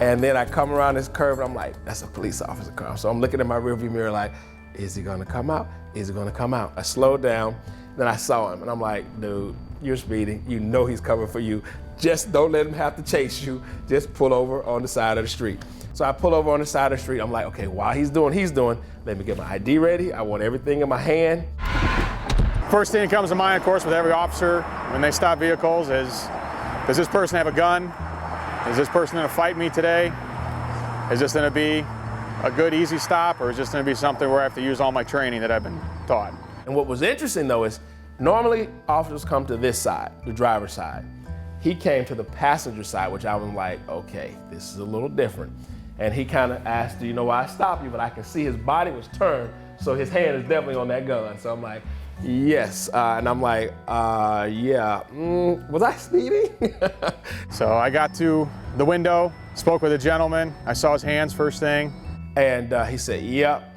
And then I come around this curve and I'm like, that's a police officer car. So I'm looking in my rearview mirror like, is he gonna come out? Is he gonna come out? I slowed down, then I saw him and I'm like, dude, you're speeding. You know he's coming for you. Just don't let him have to chase you. Just pull over on the side of the street. So I pull over on the side of the street. I'm like, okay, while he's doing, let me get my ID ready. I want everything in my hand. First thing that comes to mind, of course, with every officer when they stop vehicles is, does this person have a gun? Is this person gonna fight me today? Is this gonna be a good, easy stop, or is this gonna be something where I have to use all my training that I've been taught? And what was interesting though is, normally officers come to this side, the driver's side. He came to the passenger side, which I was like, okay, this is a little different. And he kind of asked, do you know why I stopped you? But I can see his body was turned, so his hand is definitely on that gun. So I'm like, yes. And I'm like, yeah, was I speeding? So I got to the window, spoke with a gentleman. I saw his hands first thing. And he said, yep,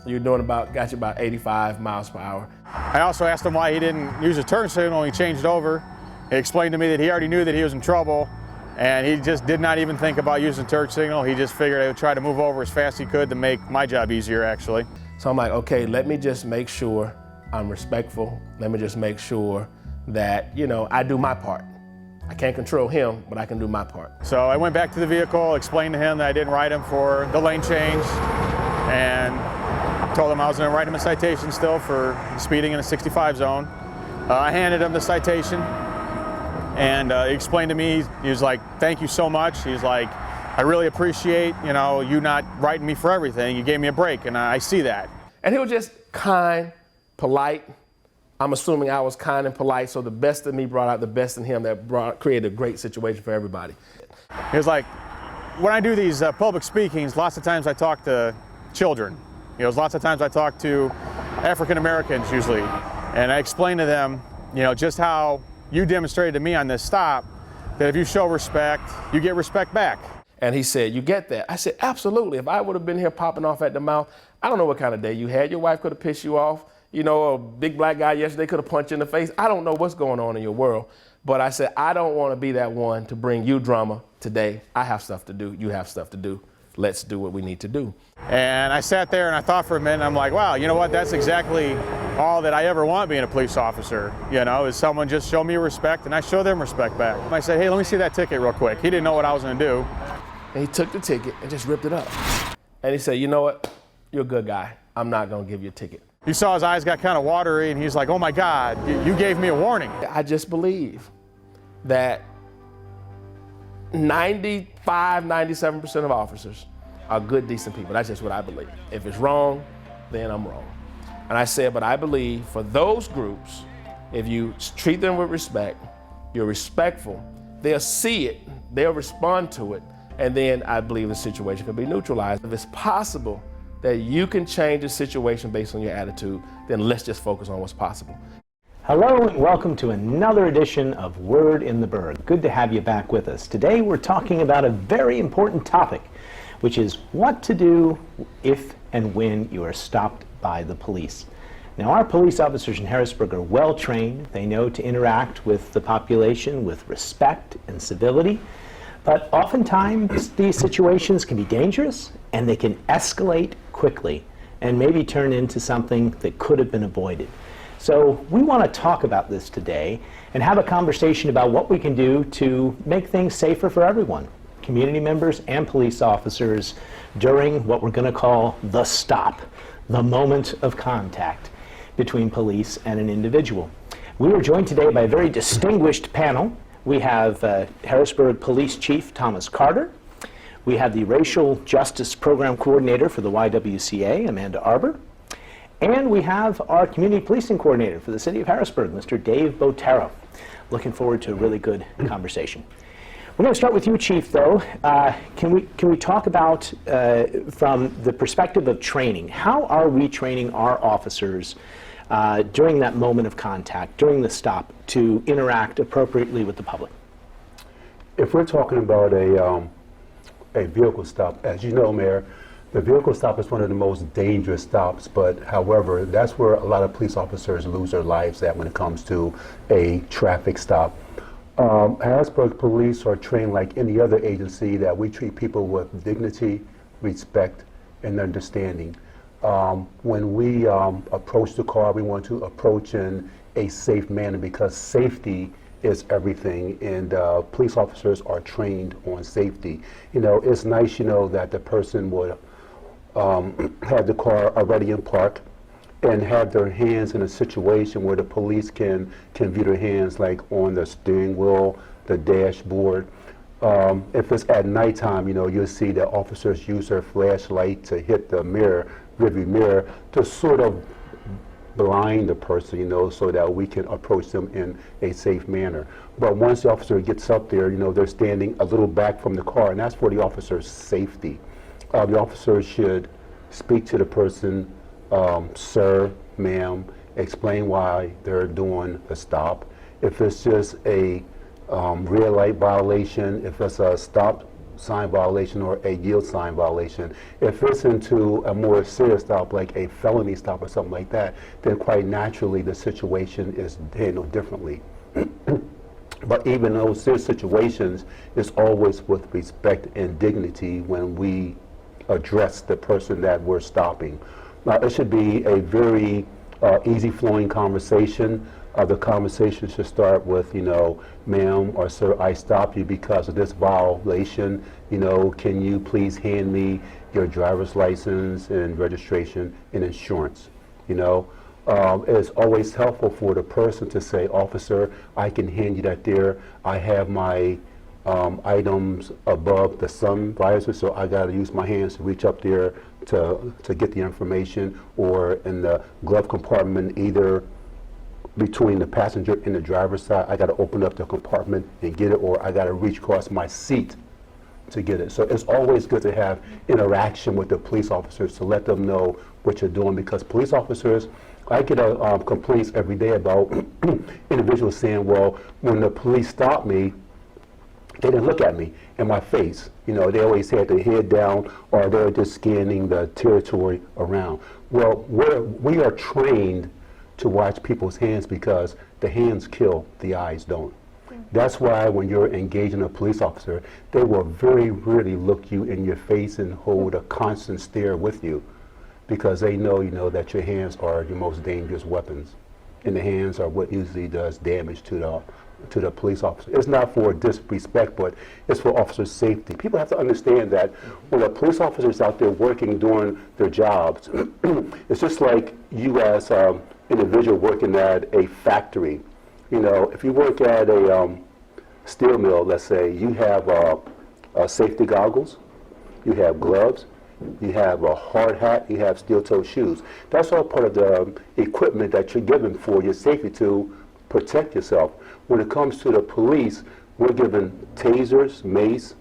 you're doing got you about 85 miles per hour. I also asked him why he didn't use a turn signal when he changed over. He explained to me that he already knew that he was in trouble, and he just did not even think about using turn signal. He just figured I would try to move over as fast as he could to make my job easier, actually. So I'm like, okay, let me just make sure I'm respectful. Let me just make sure that, I do my part. I can't control him, but I can do my part. So I went back to the vehicle, explained to him that I didn't write him for the lane change, and told him I was going to write him a citation still for speeding in a 65 zone. I handed him the citation, and he explained to me, he was like, thank you so much. He's like, I really appreciate, you not writing me for everything. You gave me a break, and I see that. And he was just kind, polite. I'm assuming I was kind and polite, so the best of me brought out the best in him that created a great situation for everybody. He was like, when I do these public speakings, lots of times I talk to children. Lots of times I talk to African Americans usually, and I explain to them, just how you demonstrated to me on this stop that if you show respect, you get respect back. And he said, you get that? I said, absolutely. If I would have been here popping off at the mouth, I don't know what kind of day you had. Your wife could have pissed you off. A big black guy yesterday could have punched you in the face. I don't know what's going on in your world. But I said, I don't want to be that one to bring you drama today. I have stuff to do. You have stuff to do. Let's do what we need to do. And I sat there and I thought for a minute, and I'm like, wow, you know what? That's exactly all that I ever want being a police officer, is someone just show me respect and I show them respect back. And I said, hey, let me see that ticket real quick. He didn't know what I was going to do. And he took the ticket and just ripped it up. And he said, you know what? You're a good guy. I'm not going to give you a ticket. You saw his eyes got kind of watery, and he's like, oh my God, you gave me a warning. I just believe that 95, 97% of officers are good, decent people. That's just what I believe. If it's wrong, then I'm wrong. And I said, but I believe for those groups, if you treat them with respect, you're respectful, they'll see it, they'll respond to it, and then I believe the situation can be neutralized. If it's possible that you can change the situation based on your attitude, then let's just focus on what's possible. Hello and welcome to another edition of Word in the Burg. Good to have you back with us. Today we're talking about a very important topic, which is what to do if and when you are stopped by the police. Now, our police officers in Harrisburg are well trained. They know to interact with the population with respect and civility. But oftentimes these situations can be dangerous and they can escalate quickly and maybe turn into something that could have been avoided. So we want to talk about this today and have a conversation about what we can do to make things safer for everyone, community members and police officers, during what we're going to call the stop, the moment of contact between police and an individual. We are joined today by a very distinguished panel. We have Harrisburg Police Chief Thomas Carter. We have the Racial Justice Program Coordinator for the YWCA, Amanda Arbor. And we have our Community Policing Coordinator for the City of Harrisburg, Mr. Dave Botero. Looking forward to a really good conversation. We're going to start with you, Chief, though. Can we talk about, from the perspective of training, how are we training our officers during that moment of contact, during the stop, to interact appropriately with the public? If we're talking about a vehicle stop, as you know, Mayor, the vehicle stop is one of the most dangerous stops, but however, that's where a lot of police officers lose their lives at when it comes to a traffic stop. Harrisburg police are trained like any other agency that we treat people with dignity, respect, and understanding. When we approach the car, we want to approach in a safe manner because safety is everything, and police officers are trained on safety. You know, it's nice, you know, that the person would have the car already in park and have their hands in a situation where the police can view their hands, like on the steering wheel, the dashboard. If it's at nighttime, you know, you'll see that officers use their flashlight to hit the mirror, rearview mirror, to sort of blind the person, you know, so that we can approach them in a safe manner. But once the officer gets up there, you know, they're standing a little back from the car, and that's for the officer's safety. The officer should speak to the person, sir, ma'am, explain why they're doing a stop. If it's just a red light violation, if it's a stop sign violation or a yield sign violation. If it's into a more serious stop, like a felony stop or something like that, then quite naturally the situation is handled differently. But even those serious situations, it's always with respect and dignity when we address the person that we're stopping. Now, it should be a very easy-flowing conversation. The conversation should start with, you know, ma'am or sir, I stopped you because of this violation. You know, can you please hand me your driver's license and registration and insurance? You know, it's always helpful for the person to say, officer, I can hand you that there. I have my items above the sun visor, so I got to use my hands to reach up there to get the information, or in the glove compartment, either between the passenger and the driver's side, I got to open up the compartment and get it, or I got to reach across my seat to get it. So it's always good to have interaction with the police officers to let them know what you're doing, because police officers, I get complaints every day about individuals saying, well, when the police stopped me, they didn't look at me in my face. You know, they always had their head down, or they're just scanning the territory around. Well, we are trained to watch people's hands because the hands kill, the eyes don't. That's why when you're engaging a police officer, they will very rarely look you in your face and hold a constant stare with you, because they know, you know, that your hands are your most dangerous weapons, and the hands are what usually does damage to the police officer. It's not for disrespect, but it's for officer safety. People have to understand that when a police officer is out there working, doing their jobs, it's just like you as individual working at a factory. You know, if you work at a steel mill, let's say, you have safety goggles, you have gloves, you have a hard hat, you have steel-toe shoes. That's all part of the equipment that you're given for your safety to protect yourself. When it comes to the police, we're given tasers, mace,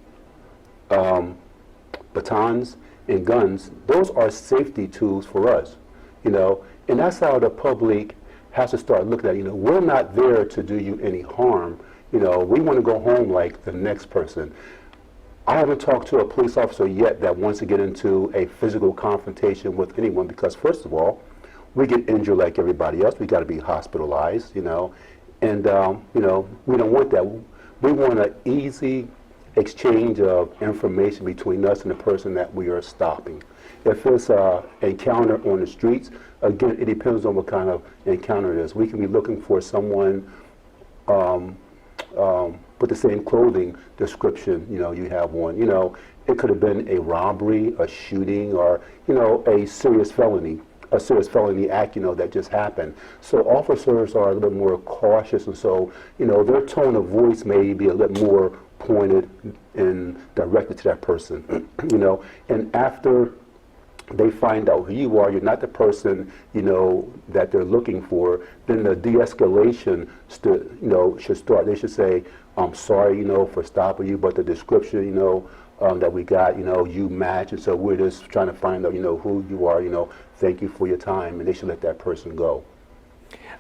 batons, and guns. Those are safety tools for us, you know, and that's how the public has to start looking at it. You know, we're not there to do you any harm. You know, we want to go home like the next person. I haven't talked to a police officer yet that wants to get into a physical confrontation with anyone, because first of all, we get injured like everybody else. We got to be hospitalized, you know, and you know, we don't want that. We want an easy exchange of information between us and the person that we are stopping. If it's an encounter on the streets, again, it depends on what kind of encounter it is. We can be looking for someone with the same clothing description, you know, you have one. You know, it could have been a robbery, a shooting, or, you know, a serious felony act, you know, that just happened. So officers are a little more cautious, and so, you know, their tone of voice may be a little more pointed and directed to that person, you know. And after they find out who you are, you're not the person, you know, that they're looking for, then the de-escalation should start. They should say, I'm sorry, you know, for stopping you, but the description, you know, that we got, you know, you match, and so we're just trying to find out, you know, who you are, you know, thank you for your time, and they should let that person go.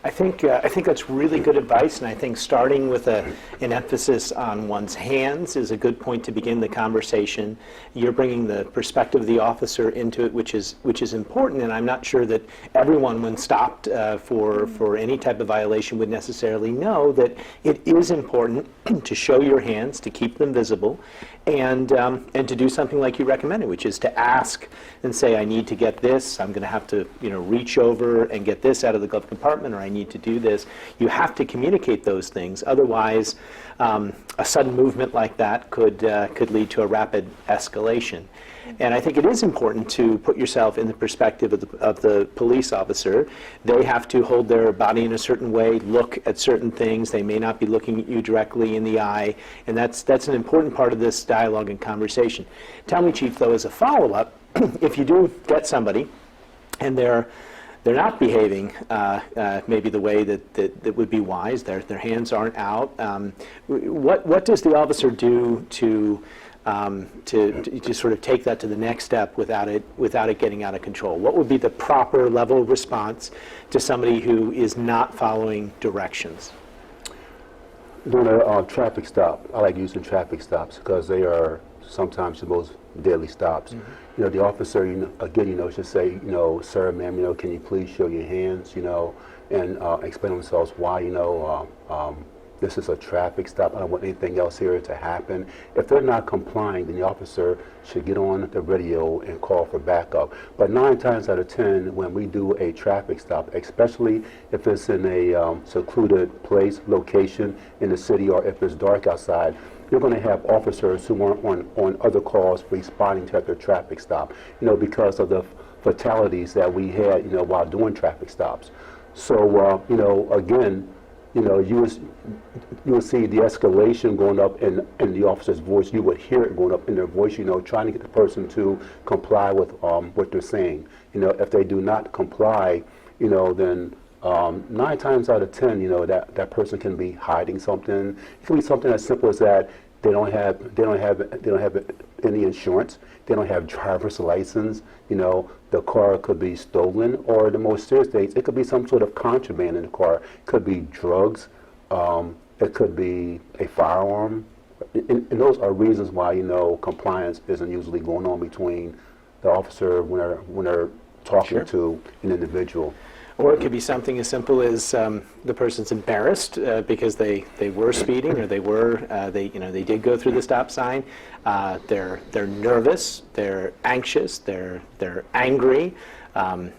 I think that's really good advice, and I think starting with an emphasis on one's hands is a good point to begin the conversation. You're bringing the perspective of the officer into it, which is important, and I'm not sure that everyone, when stopped for any type of violation, would necessarily know that it is important to show your hands, to keep them visible, and to do something like you recommended, which is to ask and say, I need to get this, I'm going to have to reach over and get this out of the glove compartment, or I need to do this. You have to communicate those things. Otherwise, a sudden movement like that could lead to a rapid escalation. And I think it is important to put yourself in the perspective of the police officer. They have to hold their body in a certain way, look at certain things. They may not be looking at you directly in the eye, and that's an important part of this dialogue and conversation. Tell me, Chief, though, as a follow-up, if you do get somebody and they're not behaving maybe the way that would be wise, their hands aren't out, what does the officer do to sort of take that to the next step without it getting out of control? What would be the proper level of response to somebody who is not following directions? During a traffic stop, I like using traffic stops because they are sometimes the most deadly stops. Mm-hmm. The officer, again, should say, sir, ma'am, can you please show your hands, and explain themselves why, this is a traffic stop. I don't want anything else here to happen. If they're not complying, then the officer should get on the radio and call for backup. But 9 times out of 10, when we do a traffic stop, especially if it's in a secluded place, location in the city, or if it's dark outside, you're going to have officers who aren't on other calls responding to the traffic stop, because of the fatalities that we had, while doing traffic stops. So, again, you would see the escalation going up in the officer's voice. You would hear it going up in their voice, trying to get the person to comply with what they're saying. If they do not comply, then 9 times out of 10, that person can be hiding something. It can be something as simple as that they don't have any insurance. They don't have driver's license. The car could be stolen, or the most serious things, it could be some sort of contraband in the car. It could be drugs. It could be a firearm. And those are reasons why, compliance isn't usually going on between the officer when they're talking to an individual. Or it could be something as simple as the person's embarrassed because they were speeding, or they did go through the stop sign. They're nervous, they're anxious, they're angry.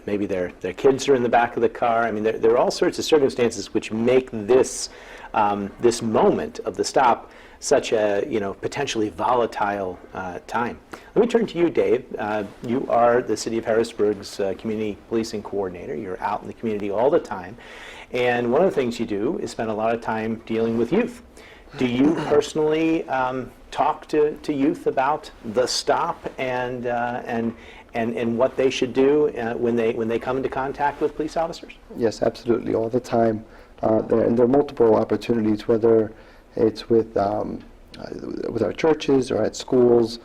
Maybe their kids are in the back of the car. I mean, there are all sorts of circumstances which make this moment of the stop such a potentially volatile time. Let me turn to you, Dave. You are the City of Harrisburg's community policing coordinator. You're out in the community all the time, and one of the things you do is spend a lot of time dealing with youth. Do you personally talk to youth about the stop and what they should do when they come into contact with police officers? Yes, absolutely, all the time. There are multiple opportunities, whether it's with our churches or at schools,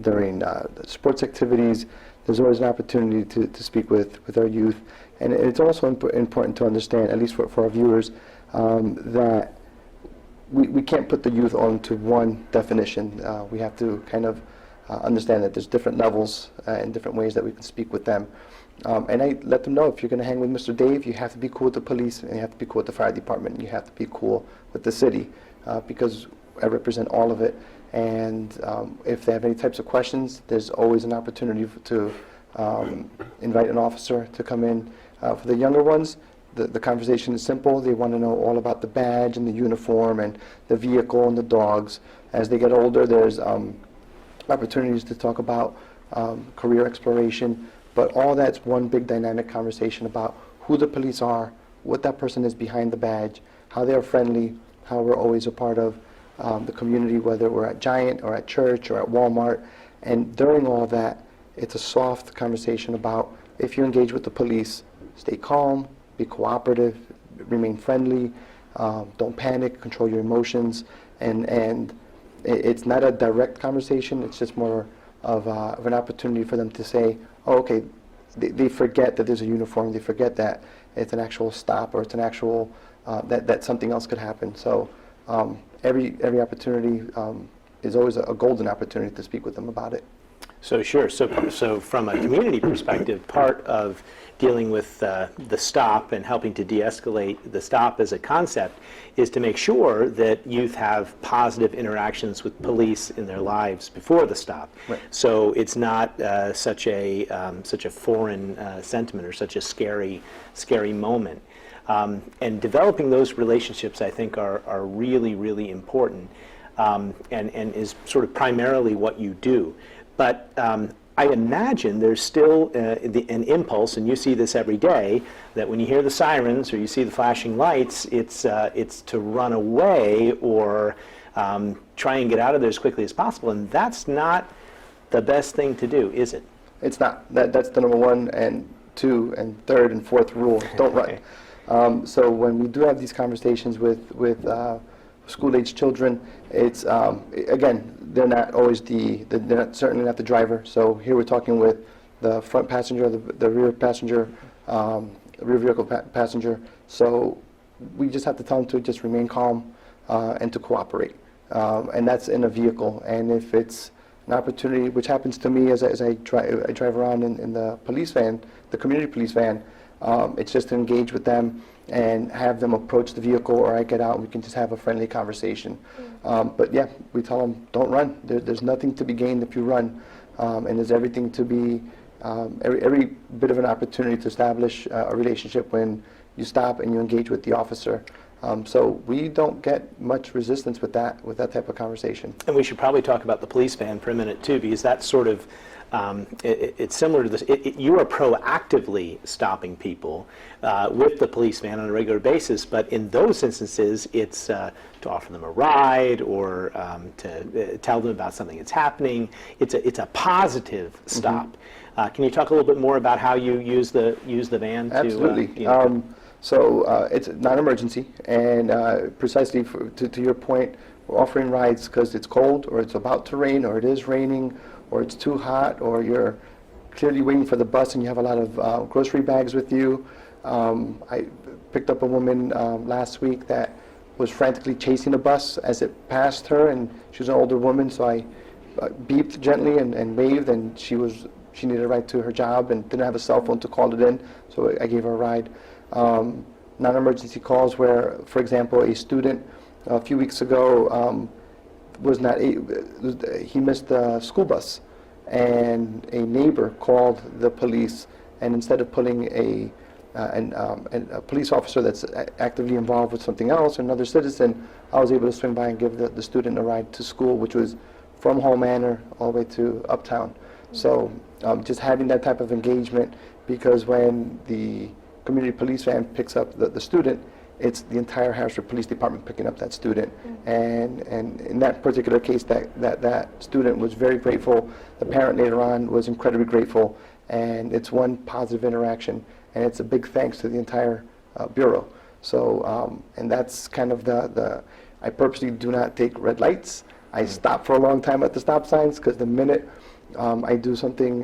during sports activities. There's always an opportunity to speak with our youth. And it's also important to understand, at least for our viewers, that we can't put the youth onto one definition. We have to kind of understand that there's different levels and different ways that we can speak with them. And I let them know, if you're going to hang with Mr. Dave, you have to be cool with the police, and you have to be cool with the fire department, and you have to be cool with the city, because I represent all of it. And if they have any types of questions, there's always an opportunity to invite an officer to come in. For the younger ones, the conversation is simple. They want to know all about the badge and the uniform and the vehicle and the dogs. As they get older, there's opportunities to talk about career exploration. But all that's one big dynamic conversation about who the police are, what that person is behind the badge, how they are friendly, how we're always a part of the community, whether we're at Giant or at church or at Walmart. And during all that, it's a soft conversation about, if you engage with the police, stay calm, be cooperative, remain friendly, don't panic, control your emotions. And it's not a direct conversation, it's just more of an opportunity for them to say, oh, okay, they forget that there's a uniform. They forget that it's an actual stop, or it's an actual that something else could happen. So every opportunity is always a golden opportunity to speak with them about it. So sure. So from a community perspective, part of dealing with the stop and helping to de-escalate the stop as a concept is to make sure that youth have positive interactions with police in their lives before the stop. Right. So it's not such a foreign sentiment or such a scary moment. And developing those relationships, I think, are really, really important, and is sort of primarily what you do. But I imagine there's still an impulse, and you see this every day, that when you hear the sirens or you see the flashing lights, it's to run away or try and get out of there as quickly as possible. And that's not the best thing to do, is it? It's not. That's the number 1 and 2 and 3rd and 4th rule. Don't run. So when we do have these conversations with school-age children, it's again, they're not always they're not, certainly not the driver. So here we're talking with the front passenger, the rear passenger, rear vehicle passenger. So we just have to tell them to just remain calm and to cooperate. And that's in a vehicle. And if it's an opportunity, which happens to me as I drive around in the police van, the community police van, it's just to engage with them and have them approach the vehicle, or I get out and we can just have a friendly conversation. But yeah, we tell them, don't run. There's nothing to be gained if you run, and there's everything to be, every bit of an opportunity to establish a relationship when you stop and you engage with the officer. So we don't get much resistance with that type of conversation. And we should probably talk about the police van for a minute too, because that's sort of, it's similar to this. You are proactively stopping people with the police van on a regular basis, but in those instances, it's to offer them a ride or to tell them about something that's happening. It's a positive stop. Can you talk a little bit more about how you use the van? Absolutely. So it's non-emergency, and precisely to your point, we're offering rides because it's cold, or it's about to rain, or it is raining, or it's too hot, or you're clearly waiting for the bus and you have a lot of grocery bags with you. I picked up a woman last week that was frantically chasing the bus as it passed her, and she was an older woman, so I beeped gently and waved, and she needed a ride to her job and didn't have a cell phone to call it in, so I gave her a ride. Non-emergency calls where, for example, a student a few weeks ago he missed the school bus, and a neighbor called the police, and instead of pulling a police officer that's actively involved with something else, or another citizen, I was able to swing by and give the student a ride to school, which was from Hall Manor all the way to Uptown. So just having that type of engagement, because when the community police van picks up the student, it's the entire Harrisburg Police Department picking up that student. And in that particular case, that student was very grateful. The parent later on was incredibly grateful, and it's one positive interaction, and it's a big thanks to the entire bureau. So, and that's kind of I purposely do not take red lights. I stop for a long time at the stop signs, because the minute I do something,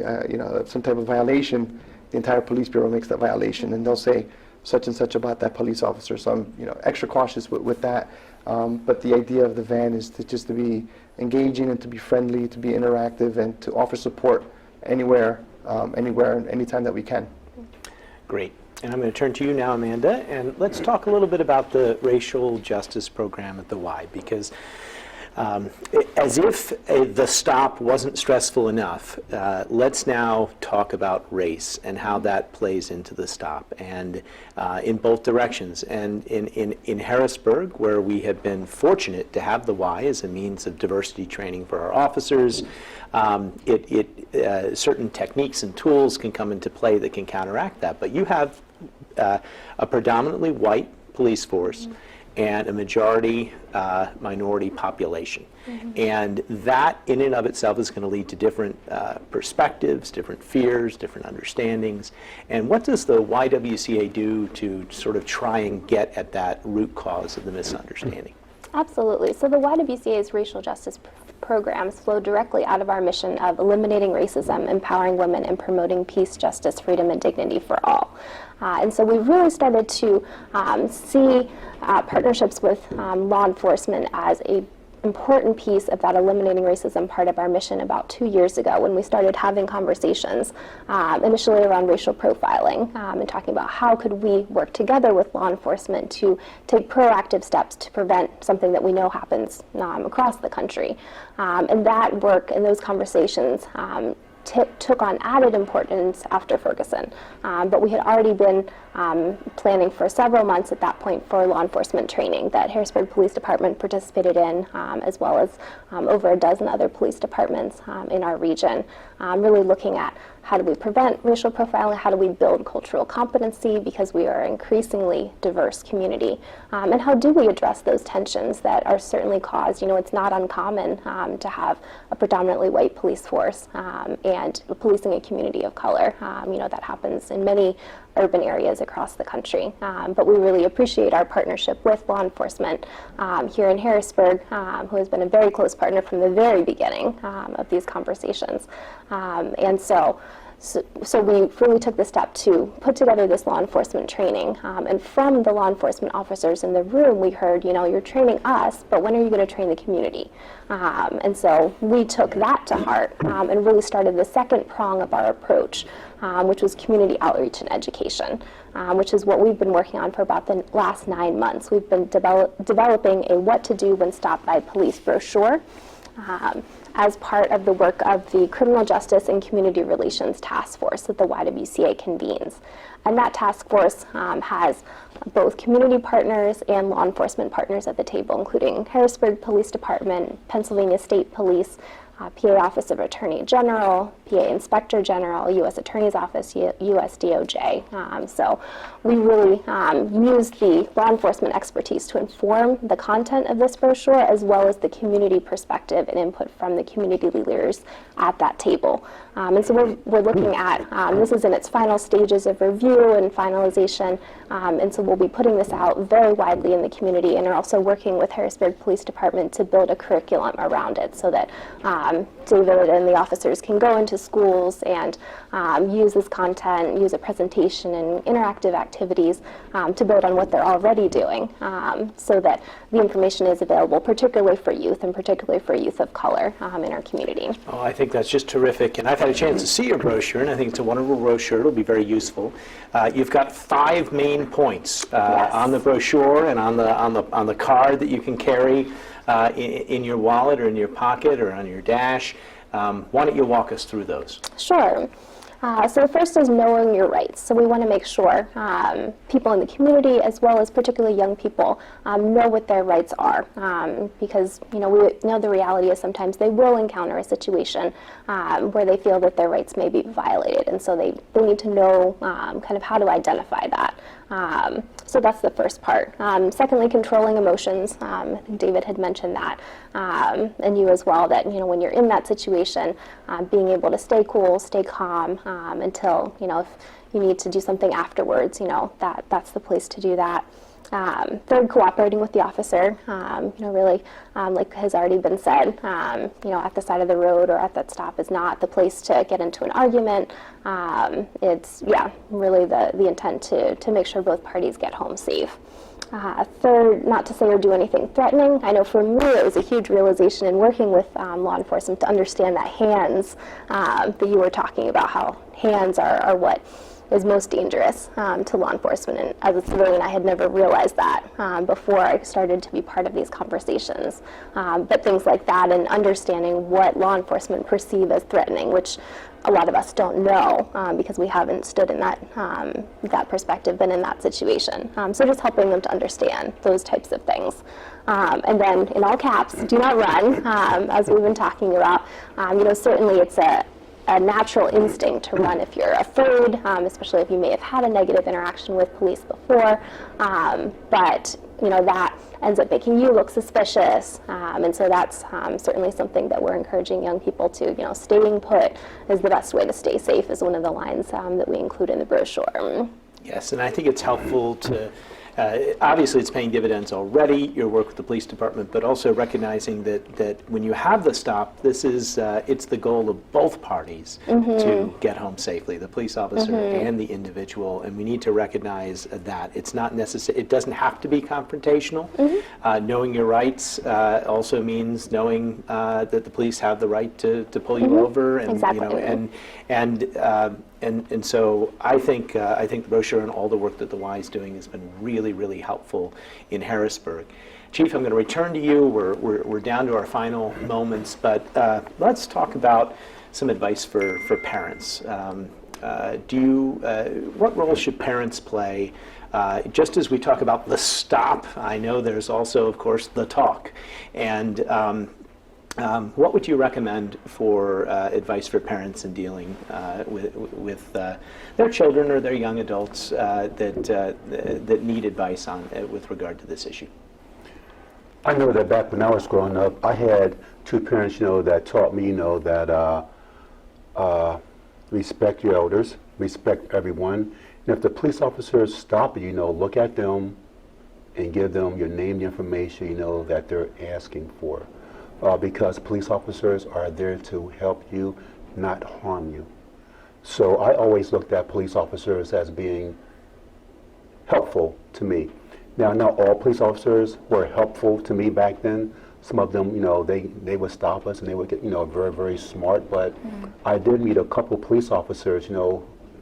some type of violation, the entire police bureau makes that violation, and they'll say such and such about that police officer. So I'm extra cautious with that. But the idea of the van is to be engaging and to be friendly, to be interactive, and to offer support anywhere, and anytime that we can. Great. And I'm going to turn to you now, Amanda, and let's talk a little bit about the racial justice program at the Y, because as if the stop wasn't stressful enough, let's now talk about race and how that plays into the stop, and in both directions. And in Harrisburg, where we have been fortunate to have the Y as a means of diversity training for our officers, certain techniques and tools can come into play that can counteract that. But you have a predominantly white police force and a majority minority population. And that in and of itself is going to lead to different perspectives, different fears, different understandings. And what does the YWCA do to sort of try and get at that root cause of the misunderstanding? Absolutely. So the YWCA's racial justice programs flow directly out of our mission of eliminating racism, empowering women, and promoting peace, justice, freedom, and dignity for all. And so we really started to see partnerships with law enforcement as a important piece of that eliminating racism part of our mission about 2 years ago, when we started having conversations initially around racial profiling and talking about how could we work together with law enforcement to take proactive steps to prevent something that we know happens across the country. And that work and those conversations took on added importance after Ferguson. But we had already been planning for several months at that point for law enforcement training that Harrisburg Police Department participated in, as well as over a dozen other police departments in our region, really looking at how do we prevent racial profiling, how do we build cultural competency because we are an increasingly diverse community, and how do we address those tensions that are certainly caused. It's not uncommon to have a predominantly white police force and policing a community of color. That happens in many urban areas across the country. But we really appreciate our partnership with law enforcement here in Harrisburg, who has been a very close partner from the very beginning of these conversations. And so we really took the step to put together this law enforcement training. And from the law enforcement officers in the room, we heard, you're training us, but when are you going to train the community? And so we took that to heart and really started the second prong of our approach, which was community outreach and education, which is what we've been working on for about the last 9 months. We've been developing a what to do when stopped by police brochure as part of the work of the Criminal Justice and Community Relations Task Force that the YWCA convenes. And that task force has both community partners and law enforcement partners at the table, including Harrisburg Police Department, Pennsylvania State Police, PA Office of Attorney General, PA Inspector General, U.S. Attorney's Office, U.S. DOJ. So we really used the law enforcement expertise to inform the content of this brochure, as well as the community perspective and input from the community leaders at that table. And so we're looking at, this is in its final stages of review and finalization, and so we'll be putting this out very widely in the community, and are also working with Harrisburg Police Department to build a curriculum around it so that David and the officers can go into schools and use this content, use a presentation and interactive activities to build on what they're already doing, so that the information is available, particularly for youth and particularly for youth of color in our community. Oh, I think that's just terrific, and I've had a chance to see your brochure, and I think it's a wonderful brochure. It'll be very useful. You've got 5 main points Yes. on the brochure and on the card that you can carry in your wallet or in your pocket or on your dash. Why don't you walk us through those? Sure. So the first is knowing your rights. So we want to make sure people in the community, as well as particularly young people, know what their rights are, because we know the reality is sometimes they will encounter a situation where they feel that their rights may be violated, and so they need to know kind of how to identify that. So that's the first part. Secondly, controlling emotions. I think David had mentioned that, and you as well, that when you're in that situation, being able to stay cool, stay calm until if you need to do something afterwards, that's the place to do that. Third, cooperating with the officer. Really, like has already been said, at the side of the road or at that stop is not the place to get into an argument. It's really the intent to make sure both parties get home safe. Third, not to say or do anything threatening. I know for me it was a huge realization in working with law enforcement to understand that hands, that you were talking about, how hands are what is most dangerous to law enforcement. And as a civilian, I had never realized that before I started to be part of these conversations. But things like that and understanding what law enforcement perceive as threatening, which a lot of us don't know because we haven't stood in that perspective, been in that situation. So just helping them to understand those types of things. And then in all caps, do not run, as we've been talking about. Certainly it's a natural instinct to run if you're afraid, especially if you may have had a negative interaction with police before, but that ends up making you look suspicious, and so that's certainly something that we're encouraging young people to, staying put is the best way to stay safe is one of the lines that we include in the brochure. Yes, and I think it's helpful to, Obviously, it's paying dividends already, your work with the police department, but also recognizing that when you have the stop, this is it's the goal of both parties to get home safely, the police officer and the individual, and we need to recognize that. It's not necessary, it doesn't have to be confrontational. Knowing your rights also means knowing that the police have the right to pull you over, and Exactly. and so I think the brochure and all the work that the Y is doing has been really, really helpful in Harrisburg. Chief, I'm going to return to you. We're down to our final moments, but let's talk about some advice for parents. What role should parents play? Just as we talk about the stop, I know there's also, of course, the talk. And what would you recommend for advice for parents in dealing with their children or their young adults that need advice on with regard to this issue? I know that back when I was growing up, I had two parents, that taught me, that respect your elders, respect everyone. And if the police officers stop you, look at them and give them your name, the information, that they're asking for. Because police officers are there to help you, not harm you. So I always looked at police officers as being helpful to me. Now, not all police officers were helpful to me back then. Some of them, they would stop us and they would get, very, very smart. But I did meet a couple police officers,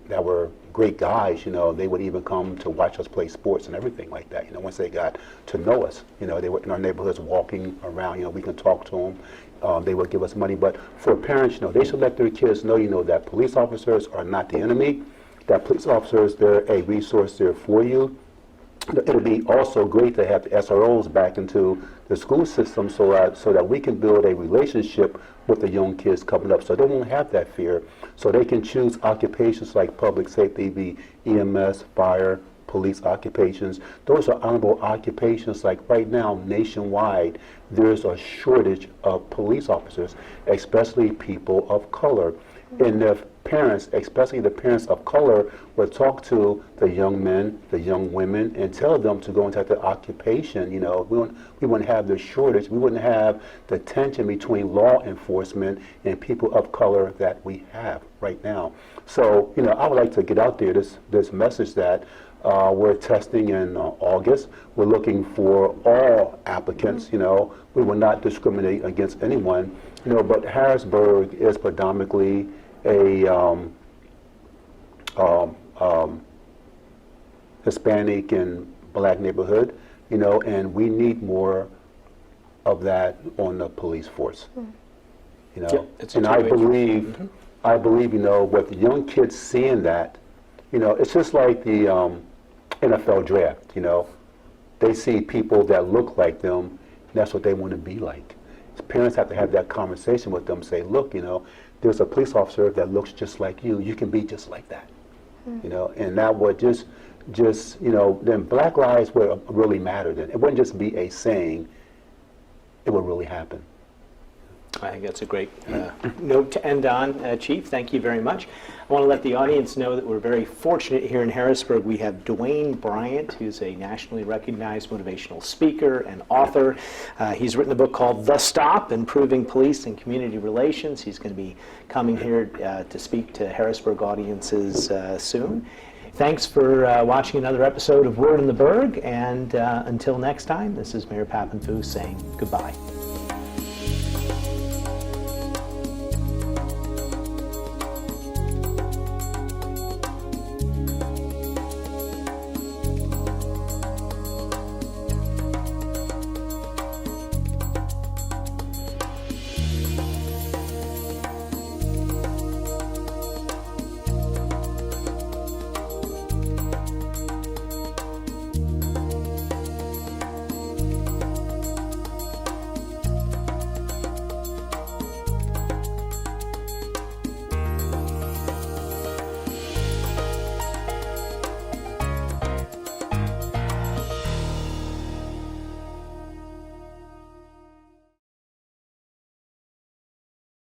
that were great guys. They would even come to watch us play sports and everything like that. Once they got to know us, they were in our neighborhoods walking around. We can talk to them. They would give us money. But for parents, they should let their kids know, that police officers are not the enemy. That police officers, they're a resource there for you. It would be also great to have the SROs back into the school system so that we can build a relationship with the young kids coming up so they won't have that fear. So they can choose occupations like public safety, be EMS, fire, police occupations. Those are honorable occupations. Like right now, nationwide, there's a shortage of police officers, especially people of color. And if parents, especially the parents of color, would talk to the young men, the young women, and tell them to go into the occupation, we wouldn't have the shortage. We wouldn't have the tension between law enforcement and people of color that we have right now. So, I would like to get out there this message that we're testing in August. We're looking for all applicants. We will not discriminate against anyone. But Harrisburg is predominantly a Hispanic and Black neighborhood, and we need more of that on the police force. And I believe, with the young kids seeing that, it's just like the NFL draft. They see people that look like them, and that's what they want to be like. Parents have to have that conversation with them, say, look, there's a police officer that looks just like you. You can be just like that. And that would just then Black lives would really matter then. It wouldn't just be a saying, it would really happen. I think that's a great note to end on, Chief. Thank you very much. I want to let the audience know that we're very fortunate here in Harrisburg. We have Dwayne Bryant, who's a nationally recognized motivational speaker and author. He's written a book called The Stop, Improving Police and Community Relations. He's going to be coming here to speak to Harrisburg audiences soon. Thanks for watching another episode of Word in the Burg, and until next time, this is Mayor Papenfu saying goodbye.